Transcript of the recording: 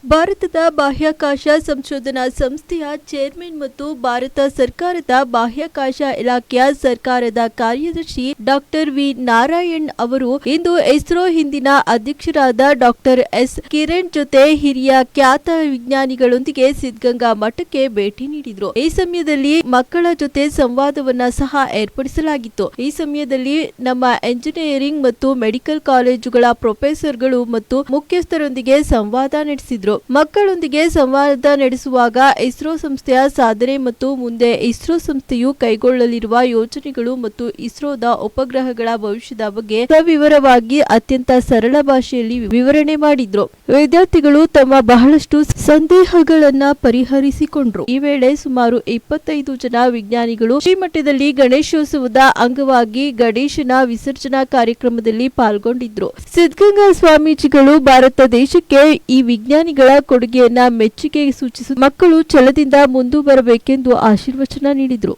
ಭಾರತದ ಬಾಹ್ಯಾಕಾಶ ಸಂಶೋಧನಾ ಸಂಸ್ಥೆಯ ಚೇರ್ಮನ್ ಮತ್ತು ಭಾರತ ಸರ್ಕಾರದ ಬಾಹ್ಯಾಕಾಶ ಇಲಾಖೆಯ ಸರ್ಕಾರದ ಕಾರ್ಯದರ್ಶಿ ಡಾಕ್ಟರ್ ವಿ ನಾರಾಯಣ್ ಅವರು ಇಂದು ಇಸ್ರೋ ಹಿಂದಿನ ಅಧ್ಯಕ್ಷರಾದ ಡಾಕ್ಟರ್ ಎಸ್ ಕಿರಣ್ ಜೊತೆ ಹಿರಿಯ ಖ್ಯಾತ ವಿಜ್ಞಾನಿಗಳೊಂದಿಗೆ ಸಿದ್ಧಗಂಗಾ ಮಠಕ್ಕೆ ಭೇಟಿ ನೀಡಿದರು. ಈ ಸಮಯದಲ್ಲಿ ಮಕ್ಕಳ ಜೊತೆ ಸಂವಾದವನ್ನ ಸಹ ಏರ್ಪಡಿಸಲಾಗಿತ್ತು. ಈ ಸಮಯದಲ್ಲಿ ನಮ್ಮ ಎಂಜಿನಿಯರಿಂಗ್ ಮತ್ತು ಮೆಡಿಕಲ್ ಕಾಲೇಜುಗಳ ಪ್ರೊಫೆಸರ್ಗಳು ಮತ್ತು ಮುಖ್ಯಸ್ಥರೊಂದಿಗೆ ಸಂವಾದ ನಡೆಸಿದ್ರು. ಮಕ್ಕಳೊಂದಿಗೆ ಸಂವಾದ ನಡೆಸುವಾಗ ಇಸ್ರೋ ಸಂಸ್ಥೆಯ ಸಾಧನೆ ಮತ್ತು ಮುಂದೆ ಇಸ್ರೋ ಸಂಸ್ಥೆಯು ಕೈಗೊಳ್ಳಲಿರುವ ಯೋಜನೆಗಳು ಮತ್ತು ಇಸ್ರೋದ ಉಪಗ್ರಹಗಳ ಭವಿಷ್ಯದ ಬಗ್ಗೆ ಸವಿವರವಾಗಿ ಅತ್ಯಂತ ಸರಳ ಭಾಷೆಯಲ್ಲಿ ವಿವರಣೆ ಮಾಡಿದ್ರು. ವಿದ್ಯಾರ್ಥಿಗಳು ತಮ್ಮ ಬಹಳಷ್ಟು ಸಂದೇಹಗಳನ್ನ ಪರಿಹರಿಸಿಕೊಂಡ್ರು. ಈ ವೇಳೆ ಸುಮಾರು 25 ಜನ ವಿಜ್ಞಾನಿಗಳು ಶ್ರೀಮಠದಲ್ಲಿ ಗಣೇಶೋತ್ಸವದ ಅಂಗವಾಗಿ ಗಣೇಶನ ವಿಸರ್ಜನಾ ಕಾರ್ಯಕ್ರಮದಲ್ಲಿ ಪಾಲ್ಗೊಂಡಿದ್ರು. ಸಿದ್ಧಗಂಗಾ ಸ್ವಾಮೀಜಿಗಳು ಭಾರತ ದೇಶಕ್ಕೆ ಈ ವಿಜ್ಞಾನಿಗಳ ಕೊಡುಗೆಯನ್ನ ಮೆಚ್ಚುಗೆ ಸೂಚಿಸಿ ಮಕ್ಕಳು ಛಲದಿಂದ ಮುಂದೆ ಬರಬೇಕೆಂದು ಆಶೀರ್ವಚನ ನೀಡಿದರು.